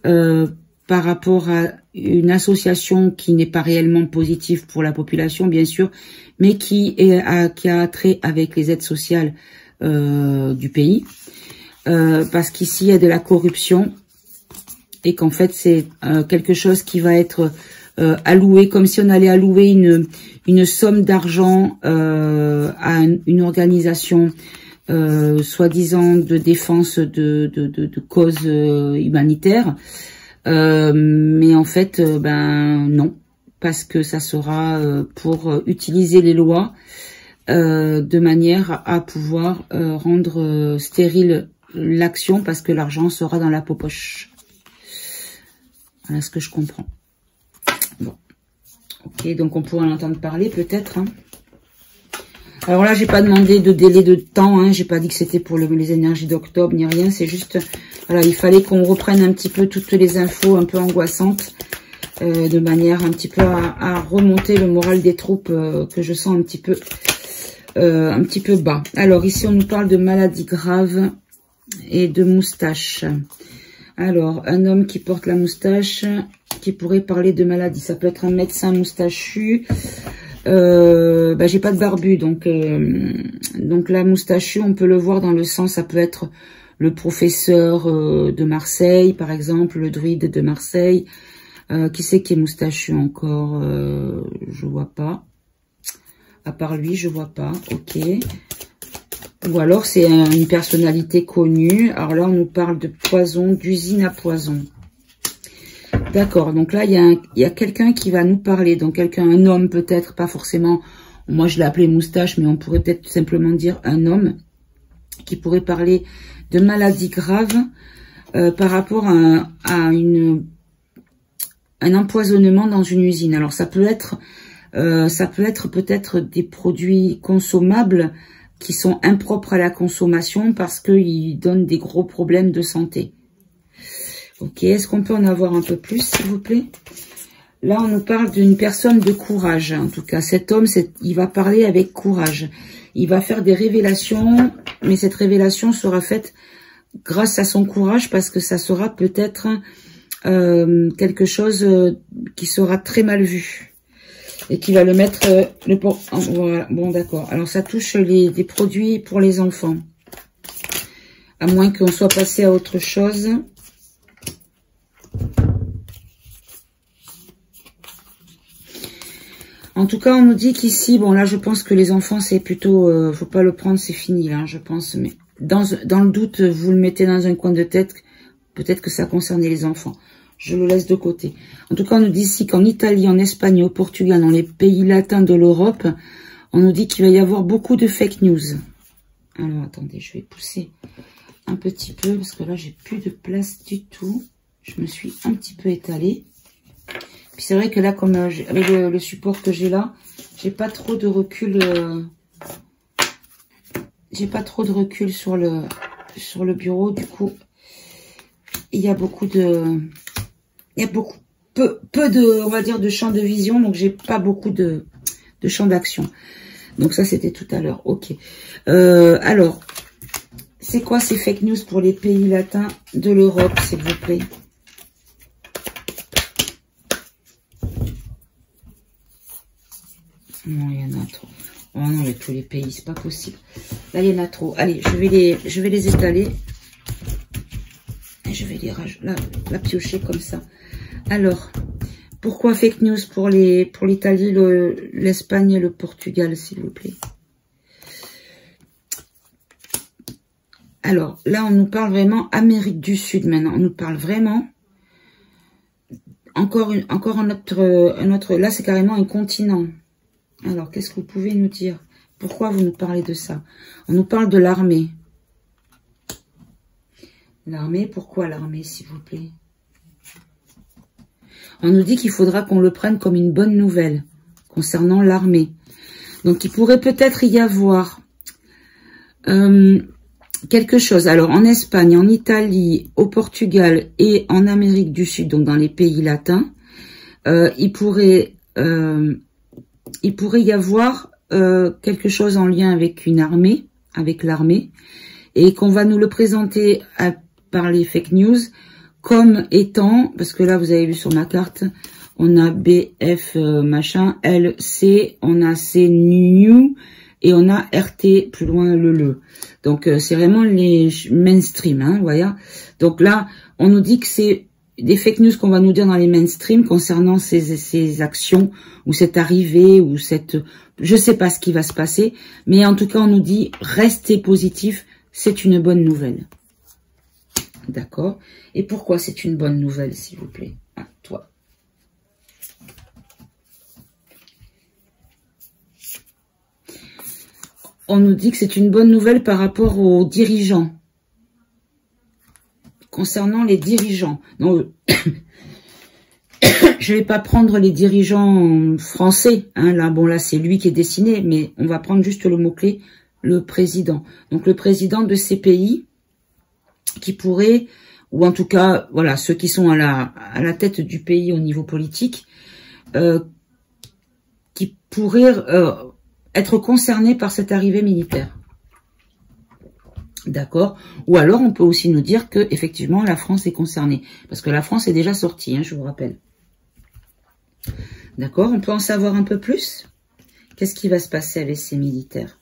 par rapport à une association qui n'est pas réellement positive pour la population, bien sûr, mais qui a trait avec les aides sociales du pays, parce qu'ici il y a de la corruption, et qu'en fait c'est quelque chose qui va être alloué, comme si on allait allouer une somme d'argent à une organisation soi-disant de défense de causes humanitaires, mais en fait non, parce que ça sera pour utiliser les lois de manière à pouvoir rendre stérile l'action, parce que l'argent sera dans la poche. Voilà ce que je comprends. Bon, ok, donc on pourra en entendre parler peut-être, hein. Alors là, j'ai pas demandé de délai de temps, hein. J'ai pas dit que c'était pour les énergies d'octobre ni rien. C'est juste, voilà, il fallait qu'on reprenne un petit peu toutes les infos un peu angoissantes, de manière un petit peu à remonter le moral des troupes que je sens un petit peu bas. Alors ici, on nous parle de maladies graves et de moustaches. Alors, un homme qui porte la moustache, qui pourrait parler de maladie. Ça peut être un médecin moustachu. J'ai pas de barbu, donc la moustachu, on peut le voir dans le sens, ça peut être le professeur de Marseille, par exemple, le druide de Marseille. Qui c'est qui est moustachu encore? Je vois pas. À part lui, je vois pas. Ok. Ou alors c'est une personnalité connue. Alors là, on nous parle de poison, d'usine à poison. D'accord, donc là, il y a quelqu'un qui va nous parler. Donc quelqu'un, un homme peut-être, pas forcément. Moi, je l'ai appelé moustache, mais on pourrait peut-être simplement dire un homme qui pourrait parler de maladies graves par rapport à un empoisonnement dans une usine. Alors ça peut être peut-être des produits consommables qui sont impropres à la consommation parce qu'ils donnent des gros problèmes de santé. Ok, est-ce qu'on peut en avoir un peu plus, s'il vous plaît? Là, on nous parle d'une personne de courage. En tout cas, cet homme, il va parler avec courage. Il va faire des révélations, mais cette révélation sera faite grâce à son courage, parce que ça sera peut-être quelque chose qui sera très mal vu. Et qui va le mettre... voilà, bon, d'accord. Alors, ça touche des produits pour les enfants. À moins qu'on soit passé à autre chose. En tout cas, on nous dit qu'ici, bon là, je pense que les enfants, c'est plutôt, faut pas le prendre, c'est fini là, je pense. Mais dans le doute, vous le mettez dans un coin de tête, peut-être que ça concernait les enfants. Je le laisse de côté. En tout cas, on nous dit ici qu'en Italie, en Espagne, au Portugal, dans les pays latins de l'Europe, on nous dit qu'il va y avoir beaucoup de fake news. Alors, attendez, je vais pousser un petit peu, parce que là, j'ai plus de place du tout. Je me suis un petit peu étalée. Puis c'est vrai que là, comme avec le support que j'ai là, j'ai pas trop de recul. J'ai pas trop de recul sur le bureau. Du coup, il y a beaucoup de, peu de, on va dire, de champ de vision. Donc j'ai pas beaucoup de champ d'action. Donc ça, c'était tout à l'heure. Ok. Alors, c'est quoi ces fake news pour les pays latins de l'Europe, s'il vous plaît? Non, il y en a trop. Oh non, il y a tous les pays, c'est pas possible. Là, il y en a trop. Allez, je vais les étaler. Et je vais les la piocher comme ça. Alors, pourquoi fake news pour l'Italie, l'Espagne et le Portugal, s'il vous plaît? Alors, là, on nous parle vraiment Amérique du Sud maintenant. On nous parle vraiment encore un autre. Là, c'est carrément un continent. Alors, qu'est-ce que vous pouvez nous dire? Pourquoi vous nous parlez de ça? On nous parle de l'armée. L'armée, pourquoi l'armée, s'il vous plaît? On nous dit qu'il faudra qu'on le prenne comme une bonne nouvelle concernant l'armée. Donc, il pourrait peut-être y avoir quelque chose. Alors, en Espagne, en Italie, au Portugal et en Amérique du Sud, donc dans les pays latins, il pourrait y avoir quelque chose en lien avec une armée, avec l'armée, et qu'on va nous le présenter par les fake news comme étant, parce que là vous avez vu sur ma carte, on a BF machin, LC, on a C new et on a RT plus loin le. Donc c'est vraiment les mainstream, hein, vous voyez. Donc là, on nous dit que c'est des fake news qu'on va nous dire dans les mainstream concernant ces actions ou cette arrivée ou cette... Je sais pas ce qui va se passer, mais en tout cas, on nous dit restez positif, c'est une bonne nouvelle. D'accord. Et pourquoi c'est une bonne nouvelle, s'il vous plaît? Ah, toi. On nous dit que c'est une bonne nouvelle par rapport aux dirigeants. Concernant les dirigeants. Donc, je vais pas prendre les dirigeants français. Hein, là, bon, là, c'est lui qui est dessiné, mais on va prendre juste le mot-clé, le président. Donc, le président de ces pays qui pourrait, ou en tout cas, voilà, ceux qui sont à la tête du pays au niveau politique, qui pourraient être concernés par cette arrivée militaire. D'accord. Ou alors, on peut aussi nous dire que effectivement la France est concernée. Parce que la France est déjà sortie, hein, je vous rappelle. D'accord. On peut en savoir un peu plus? Qu'est-ce qui va se passer avec ces militaires?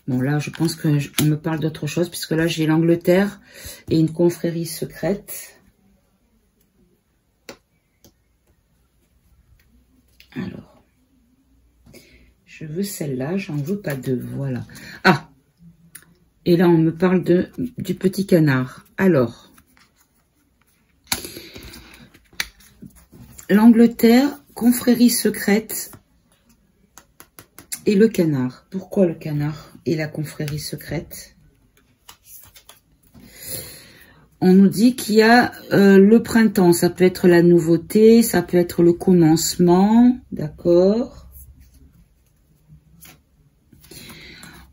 Bon, là, je pense qu'on me parle d'autre chose, puisque là, j'ai l'Angleterre et une confrérie secrète. Alors. Je veux celle-là, j'en veux pas deux, voilà. Ah, et là, on me parle du petit canard. Alors, l'Angleterre, confrérie secrète et le canard. Pourquoi le canard et la confrérie secrète? On nous dit qu'il y a le printemps, ça peut être la nouveauté, ça peut être le commencement, d'accord.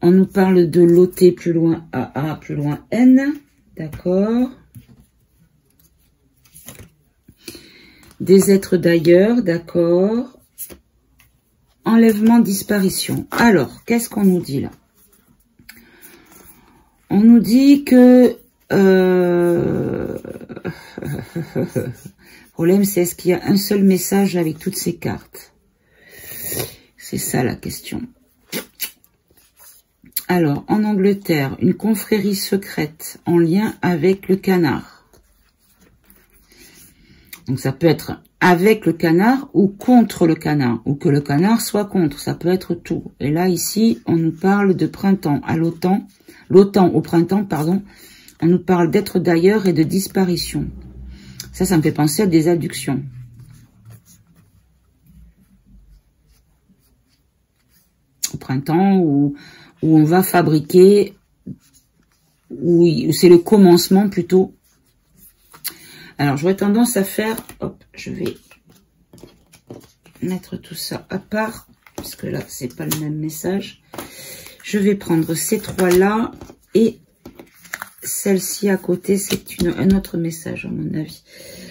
On nous parle de l'OT plus loin AA, plus loin N. D'accord. Des êtres d'ailleurs. D'accord. Enlèvement, disparition. Alors, qu'est-ce qu'on nous dit là? On nous dit que... problème, c'est est-ce qu'il y a un seul message avec toutes ces cartes? C'est ça la question. Alors, en Angleterre, une confrérie secrète en lien avec le canard. Donc, ça peut être avec le canard ou contre le canard, ou que le canard soit contre, ça peut être tout. Et là, ici, on nous parle de printemps à l'automne, l'automne au printemps, pardon, on nous parle d'être d'ailleurs et de disparition. Ça me fait penser à des adductions. Au printemps, où on va fabriquer, où c'est le commencement plutôt. Alors, j'aurais tendance à faire, hop, je vais mettre tout ça à part, parce que là, c'est pas le même message. Je vais prendre ces trois-là, et celle-ci à côté, c'est un autre message, à mon avis.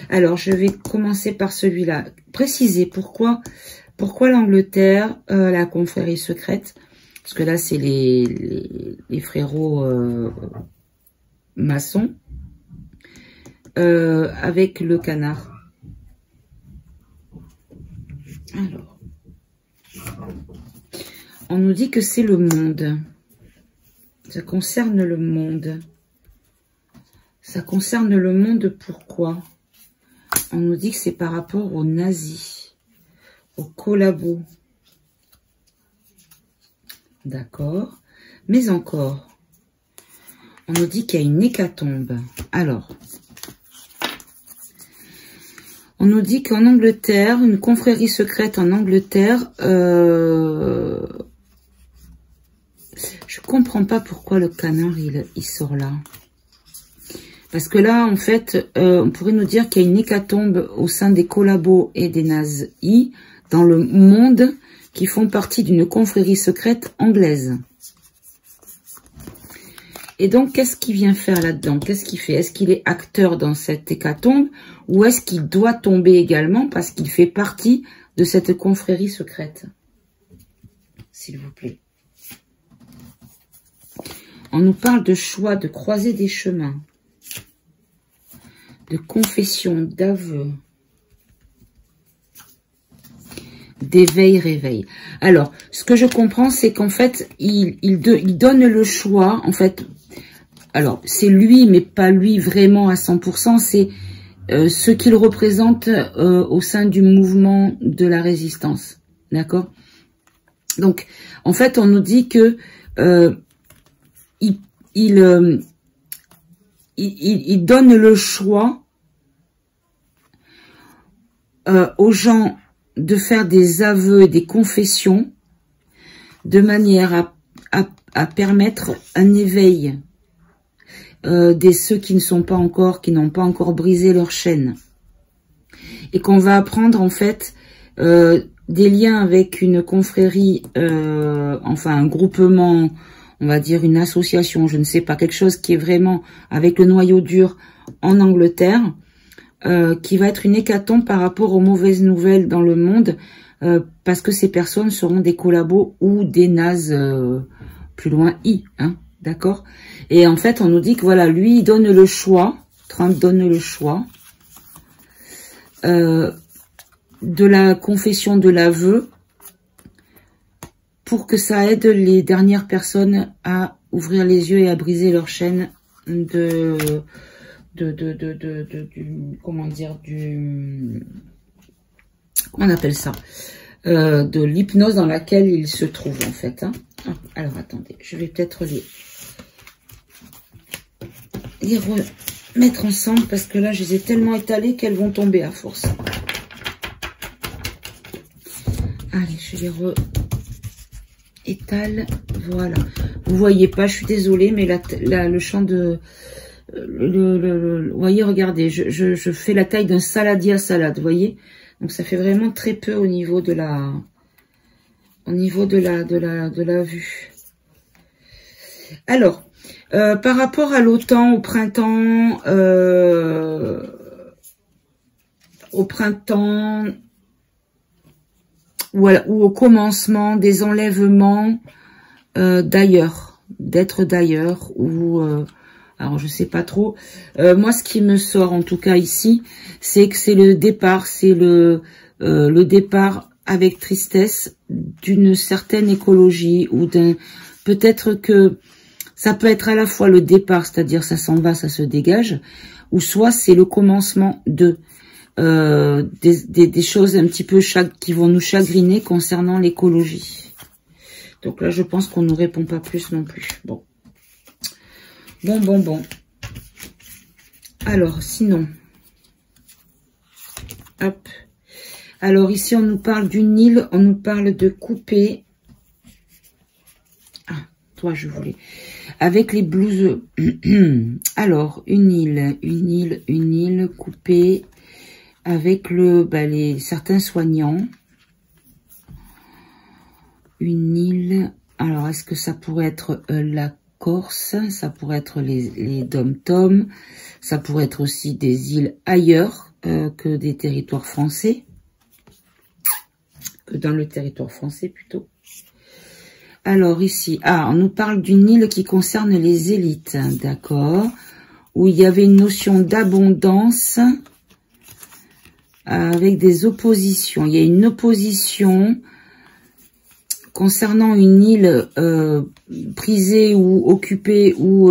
Alors, je vais commencer par celui-là. Préciser pourquoi l'Angleterre, la confrérie secrète, parce que là, c'est les frérots maçons, avec le canard. Alors, on nous dit que c'est le monde. Ça concerne le monde. Ça concerne le monde, pourquoi? On nous dit que c'est par rapport aux nazis, aux collabos. D'accord. Mais encore, on nous dit qu'il y a une hécatombe. Alors, on nous dit qu'en Angleterre, une confrérie secrète en Angleterre, je comprends pas pourquoi le canard, il sort là. Parce que là, en fait, on pourrait nous dire qu'il y a une hécatombe au sein des collabos et des nazis dans le monde qui font partie d'une confrérie secrète anglaise. Et donc, qu'est-ce qu'il vient faire là-dedans? Qu'est-ce qu'il fait? Est-ce qu'il est acteur dans cette hécatombe ou est-ce qu'il doit tomber également parce qu'il fait partie de cette confrérie secrète? S'il vous plaît. On nous parle de choix, de croiser des chemins, de confession, d'aveu, d'éveil-réveil. Alors, ce que je comprends, c'est qu'en fait, il donne le choix, en fait. Alors, c'est lui, mais pas lui vraiment à 100%, c'est ce qu'il représente au sein du mouvement de la résistance. D'accord? Donc, en fait, on nous dit que il donne le choix aux gens de faire des aveux et des confessions de manière à permettre un éveil des ceux qui ne sont pas encore, qui n'ont pas encore brisé leur chaîne. Et qu'on va apprendre en fait des liens avec une confrérie, enfin un groupement, on va dire une association, je ne sais pas, quelque chose qui est vraiment avec le noyau dur en Angleterre, qui va être une hécatombe par rapport aux mauvaises nouvelles dans le monde, parce que ces personnes seront des collabos ou des nazes plus loin hein, d'accord? Et en fait, on nous dit que voilà, lui, il donne le choix, Trump donne le choix de la confession de l'aveu pour que ça aide les dernières personnes à ouvrir les yeux et à briser leur chaîne comment dire, comment on appelle ça, de l'hypnose dans laquelle il se trouve en fait. Hein. Alors attendez, je vais peut-être les remettre ensemble parce que là je les ai tellement étalées qu'elles vont tomber à force. Allez, je les étale, voilà. Vous voyez pas, je suis désolée, mais le champ de vous voyez, regardez, je fais la taille d'un saladier à salade, vous voyez. Donc ça fait vraiment très peu au niveau de la vue. Alors, par rapport à l'automne, au printemps, ou au commencement des enlèvements d'ailleurs, d'être d'ailleurs, ou Alors, je sais pas trop. Moi, ce qui me sort, en tout cas ici, c'est que c'est le départ. C'est le départ avec tristesse d'une certaine écologie ou d'un... Peut-être que ça peut être à la fois le départ, c'est-à-dire ça s'en va, ça se dégage, ou soit c'est le commencement de... des choses un petit peu qui vont nous chagriner concernant l'écologie. Donc là, je pense qu'on ne nous répond pas plus non plus. Bon. Bon. Alors, sinon. Hop. Alors, ici, on nous parle d'une île, on nous parle de couper. Ah, toi, je voulais. Avec les blouses. Alors, une île coupée. Avec certains soignants. Une île. Alors, est-ce que ça pourrait être la Corse? Ça pourrait être les dom-toms. Ça pourrait être aussi des îles ailleurs que des territoires français. Que dans le territoire français, plutôt. Alors, ici. Ah, on nous parle d'une île qui concerne les élites. D'accord. Où il y avait une notion d'abondance. Avec des oppositions. Il y a une opposition concernant une île prisée ou occupée ou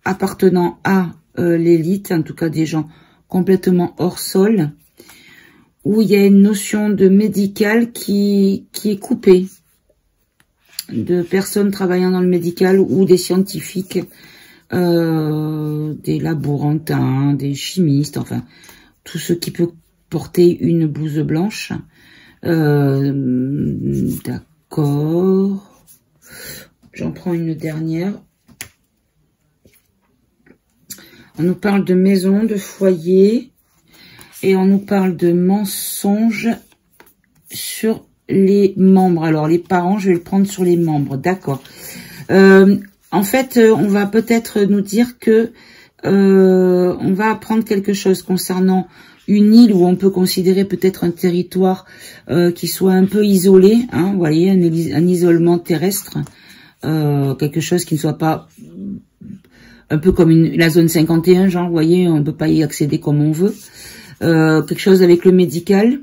appartenant à l'élite, en tout cas des gens complètement hors sol, où il y a une notion de médical qui est coupée, de personnes travaillant dans le médical ou des scientifiques, des laborantins, des chimistes, enfin, tout ce qui peut porter une blouse blanche. D'accord. J'en prends une dernière. On nous parle de maison, de foyer. Et on nous parle de mensonges sur les membres. Alors, les parents, je vais le prendre sur les membres. D'accord. En fait, on va peut-être nous dire que on va apprendre quelque chose concernant une île où on peut considérer peut-être un territoire qui soit un peu isolé, hein, vous voyez, un isolement terrestre, quelque chose qui ne soit pas un peu comme la zone 51, genre, vous voyez, on ne peut pas y accéder comme on veut, quelque chose avec le médical,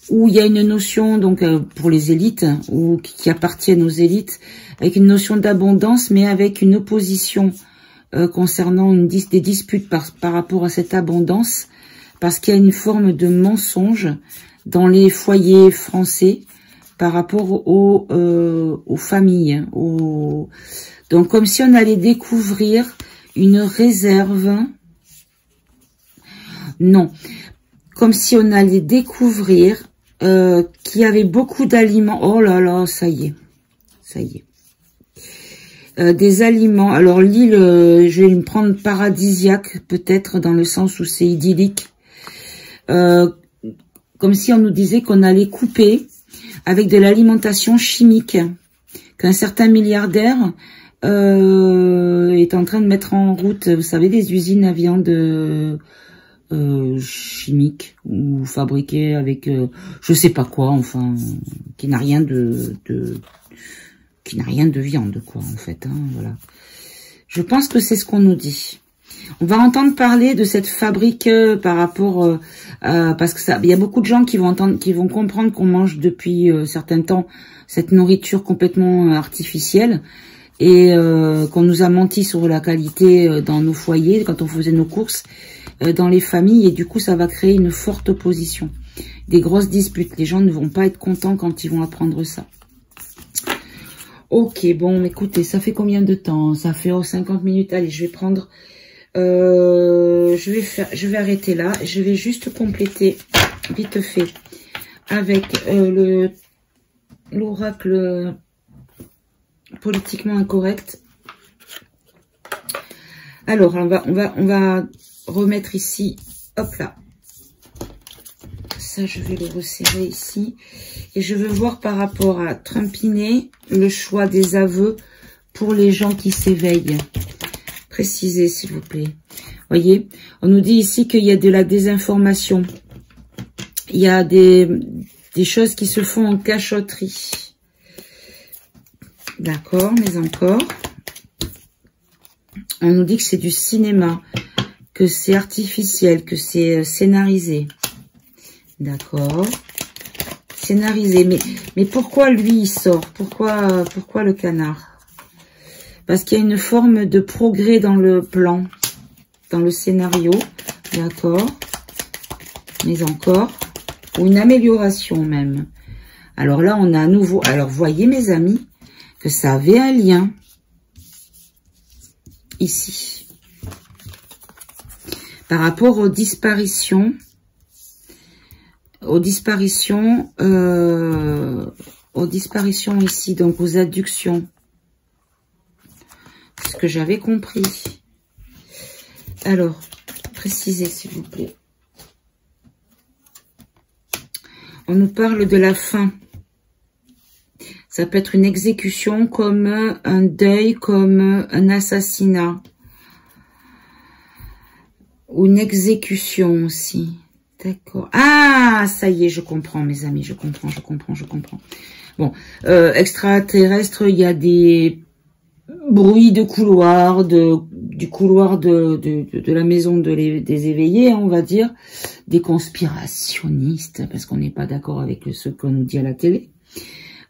où il y a une notion, donc pour les élites, ou qui appartiennent aux élites, avec une notion d'abondance, mais avec une opposition concernant des disputes par rapport à cette abondance, parce qu'il y a une forme de mensonge dans les foyers français par rapport aux familles. Donc comme si on allait découvrir une réserve. Non. Comme si on allait découvrir qu'il y avait beaucoup d'aliments. Oh là là, ça y est. Ça y est. Des aliments. Alors l'île, je vais me prendre paradisiaque, peut-être, dans le sens où c'est idyllique. Comme si on nous disait qu'on allait couper avec de l'alimentation chimique, qu'un certain milliardaire est en train de mettre en route, vous savez, des usines à viande chimique ou fabriquée avec je sais pas quoi, enfin, qui n'a rien qui n'a rien de viande, quoi, en fait, hein, voilà. Je pense que c'est ce qu'on nous dit. On va entendre parler de cette fabrique par rapport parce que il y a beaucoup de gens qui vont comprendre qu'on mange depuis certains temps cette nourriture complètement artificielle et qu'on nous a menti sur la qualité dans nos foyers quand on faisait nos courses dans les familles, et du coup ça va créer une forte opposition, des grosses disputes. Les gens ne vont pas être contents quand ils vont apprendre ça. Ok, bon, écoutez, ça fait combien de temps? Ça fait 50 minutes. Allez, je vais prendre... je vais arrêter là. Je vais juste compléter vite fait avec l'oracle politiquement incorrect. Alors, on va remettre ici. Hop là. Ça, je vais le resserrer ici. Et je veux voir par rapport à Trumpinet, le choix des aveux pour les gens qui s'éveillent. Précisez, s'il vous plaît. Voyez, on nous dit ici qu'il y a de la désinformation. Il y a des choses qui se font en cachotterie. D'accord, mais encore. On nous dit que c'est du cinéma, que c'est artificiel, que c'est scénarisé. D'accord. Scénarisé. Mais pourquoi lui, il sort? Pourquoi le canard? Parce qu'il y a une forme de progrès dans le plan, dans le scénario. D'accord. Mais encore. Ou une amélioration même. Alors là, on a à nouveau... Alors, voyez, mes amis, que ça avait un lien. Ici. Par rapport aux disparitions. Aux disparitions ici, donc aux adductions. C'est ce que j'avais compris. Alors, précisez s'il vous plaît. On nous parle de la fin. Ça peut être une exécution, comme un deuil, comme un assassinat. Ou une exécution aussi. D'accord. Ah, ça y est, je comprends, mes amis. Je comprends. Bon, extraterrestre, il y a des bruits de couloir, du couloir de la maison des éveillés, on va dire. Des conspirationnistes, parce qu'on n'est pas d'accord avec ce qu'on nous dit à la télé.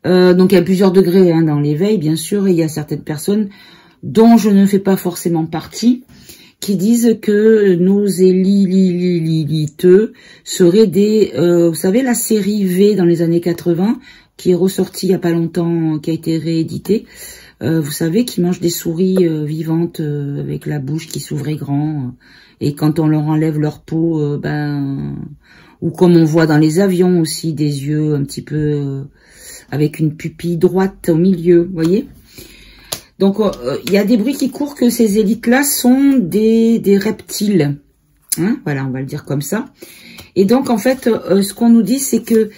Donc, il y a plusieurs degrés dans l'éveil, bien sûr, et il y a certaines personnes dont je ne fais pas forcément partie, qui disent que nos élites seraient des... vous savez, la série V dans les années 80, qui est ressortie il n'y a pas longtemps, qui a été rééditée, vous savez, qui mangent des souris vivantes avec la bouche qui s'ouvrait grand, et quand on leur enlève leur peau, ou comme on voit dans les avions aussi, des yeux un petit peu avec une pupille droite au milieu, vous voyez. Donc, il y a des bruits qui courent que ces élites-là sont des reptiles. Hein, voilà, on va le dire comme ça. Et donc, en fait, ce qu'on nous dit, c'est que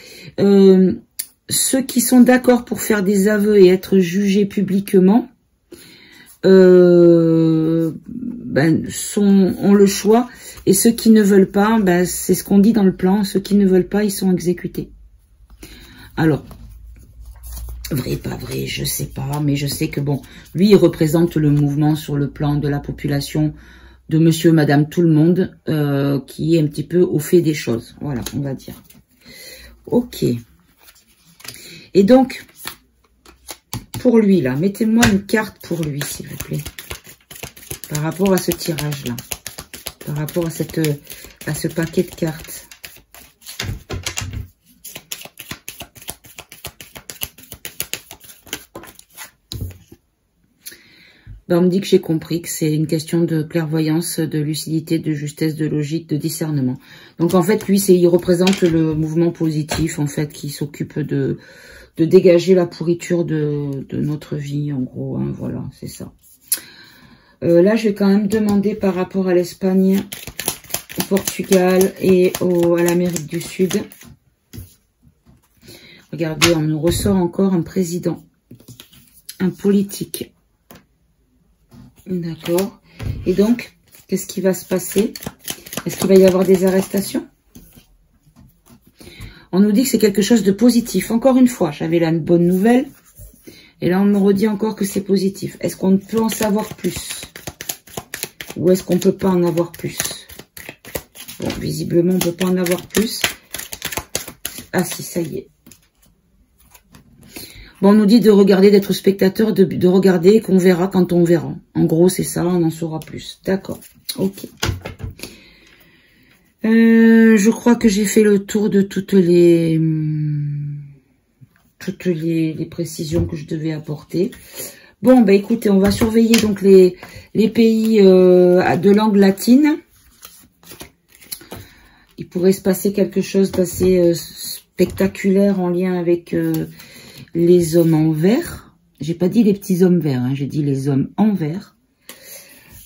ceux qui sont d'accord pour faire des aveux et être jugés publiquement ont le choix. Et ceux qui ne veulent pas, c'est ce qu'on dit dans le plan, ceux qui ne veulent pas, ils sont exécutés. Alors... vrai, pas vrai, je sais pas, mais je sais que bon, lui, il représente le mouvement sur le plan de la population de monsieur, madame, tout le monde, qui est un petit peu au fait des choses. Voilà, on va dire. Ok. Et donc, pour lui, là, mettez-moi une carte pour lui, s'il vous plaît. Par rapport à ce tirage-là. Par rapport à ce paquet de cartes. On me dit que j'ai compris que c'est une question de clairvoyance, de lucidité, de justesse, de logique, de discernement. Donc en fait, lui, il représente le mouvement positif, en fait, qui s'occupe de dégager la pourriture de notre vie, en gros. Hein, voilà, c'est ça. Là, je vais quand même demander par rapport à l'Espagne, au Portugal et à l'Amérique du Sud. Regardez, on nous ressort encore un président, un politique. D'accord. Et donc, qu'est-ce qui va se passer? Est-ce qu'il va y avoir des arrestations? On nous dit que c'est quelque chose de positif. Encore une fois, j'avais là une bonne nouvelle. Et là, on me redit encore que c'est positif. Est-ce qu'on peut en savoir plus? Ou est-ce qu'on ne peut pas en avoir plus? Bon, visiblement, on ne peut pas en avoir plus. Ah si, ça y est. Bon, on nous dit de regarder, d'être spectateur, de regarder, qu'on verra quand on verra. En gros, c'est ça, on en saura plus. D'accord, ok. Je crois que j'ai fait le tour de toutes les précisions que je devais apporter. Bon, bah écoutez, on va surveiller donc les pays de langue latine. Il pourrait se passer quelque chose d'assez spectaculaire en lien avec... les hommes en vert. J'ai pas dit les petits hommes verts, hein, j'ai dit les hommes en vert.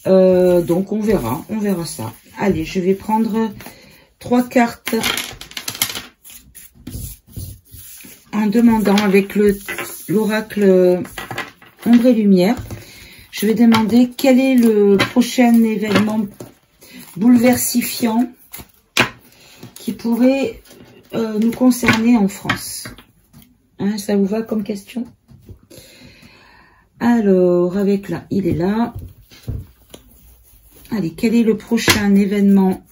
Donc on verra ça. Allez, je vais prendre 3 cartes en demandant avec l'oracle Ombre et Lumière. Je vais demander quel est le prochain événement bouleversifiant qui pourrait nous concerner en France. Hein, ça vous va comme question? Alors, avec là, il est là. Allez, quel est le prochain événement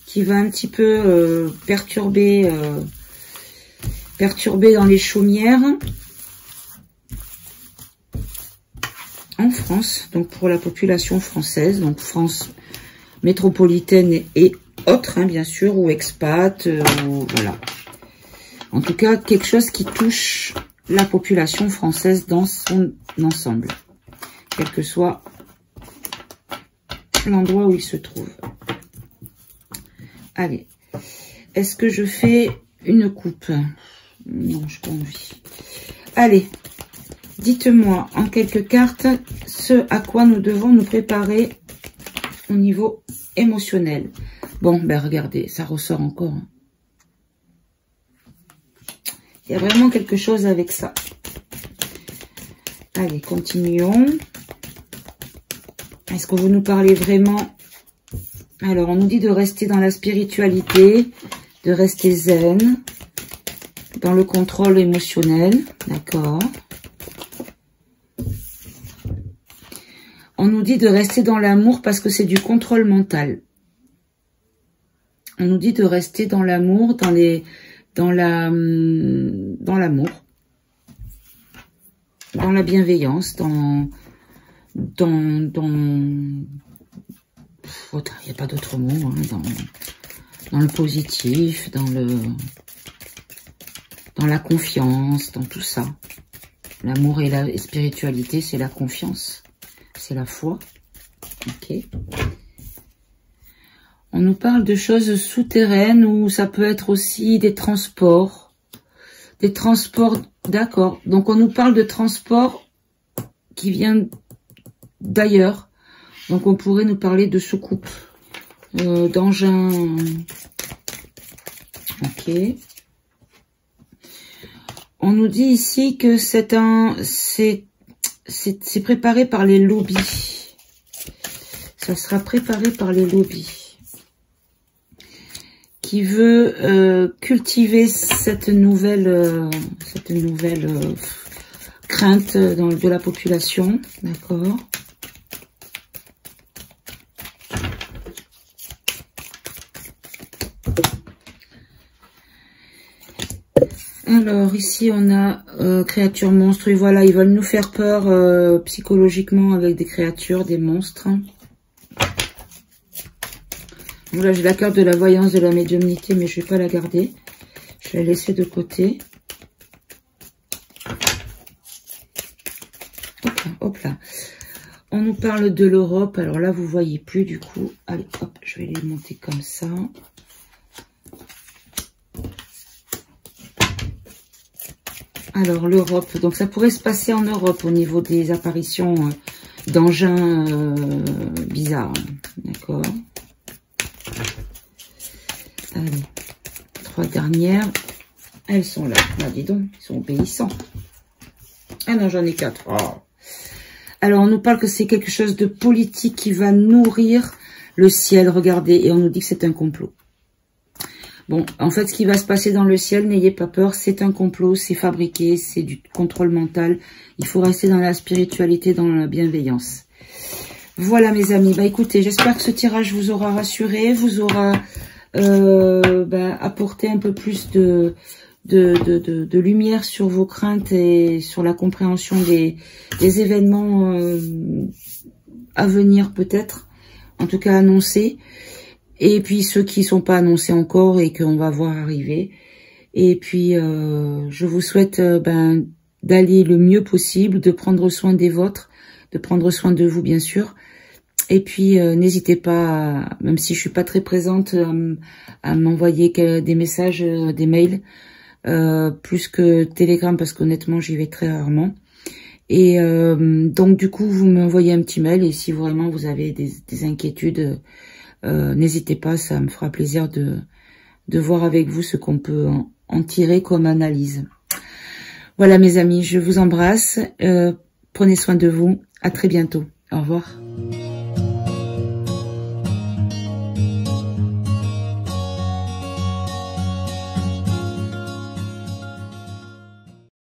qui va un petit peu perturber dans les chaumières en France, donc pour la population française, donc France métropolitaine et autres, hein, bien sûr, ou expat, voilà. En tout cas, quelque chose qui touche la population française dans son ensemble, quel que soit l'endroit où il se trouve. Allez, est-ce que je fais une coupe? Non, je n'ai pas envie. Allez, dites-moi en quelques cartes ce à quoi nous devons nous préparer au niveau émotionnel. Bon, ben regardez, ça ressort encore. Il y a vraiment quelque chose avec ça. Allez, continuons. Est-ce que vous nous parlez vraiment? Alors, on nous dit de rester dans la spiritualité, de rester zen, dans le contrôle émotionnel, d'accord. On nous dit de rester dans l'amour parce que c'est du contrôle mental. On nous dit de rester dans l'amour, dans l'amour, dans la bienveillance, il n'y a pas d'autre mot, hein, dans le positif, dans la confiance, dans tout ça. L'amour et la spiritualité, c'est la confiance, c'est la foi. Ok. On nous parle de choses souterraines ou ça peut être aussi des transports. Des transports, d'accord. Donc on nous parle de transports qui viennent d'ailleurs. Donc on pourrait nous parler de soucoupes, d'engins. Ok. On nous dit ici que c'est préparé par les lobbies. Ça sera préparé par les lobbies. Qui veut cultiver cette nouvelle crainte de la population, d'accord. Alors ici on a créatures monstres, et voilà, ils veulent nous faire peur psychologiquement avec des créatures, des monstres. Donc là, j'ai la carte de la voyance, de la médiumnité, mais je ne vais pas la garder. Je vais la laisser de côté. Hop là, hop là. On nous parle de l'Europe. Alors là, vous ne voyez plus du coup. Allez, hop, je vais les monter comme ça. Alors, l'Europe. Donc, ça pourrait se passer en Europe au niveau des apparitions d'engins bizarres. D'accord. Allez, 3 dernières, elles sont là. Ah, dis donc, ils sont obéissants. Ah non, j'en ai 4. Oh. Alors, on nous parle que c'est quelque chose de politique qui va nourrir le ciel, regardez, et on nous dit que c'est un complot. Bon, en fait, ce qui va se passer dans le ciel, n'ayez pas peur, c'est un complot, c'est fabriqué, c'est du contrôle mental. Il faut rester dans la spiritualité, dans la bienveillance. Voilà, mes amis. Bah, écoutez, j'espère que ce tirage vous aura rassuré, vous aura apporter un peu plus de lumière sur vos craintes et sur la compréhension des événements à venir peut-être, en tout cas annoncés, et puis ceux qui sont pas annoncés encore et qu'on va voir arriver. Et puis je vous souhaite d'aller le mieux possible, de prendre soin des vôtres, de prendre soin de vous bien sûr. Et puis, n'hésitez pas, même si je suis pas très présente, à m'envoyer des messages, des mails, plus que Telegram, parce qu'honnêtement, j'y vais très rarement. Et donc, du coup, vous m'envoyez un petit mail, et si vraiment vous avez des inquiétudes, n'hésitez pas, ça me fera plaisir de voir avec vous ce qu'on peut en tirer comme analyse. Voilà, mes amis, je vous embrasse, prenez soin de vous, à très bientôt, au revoir.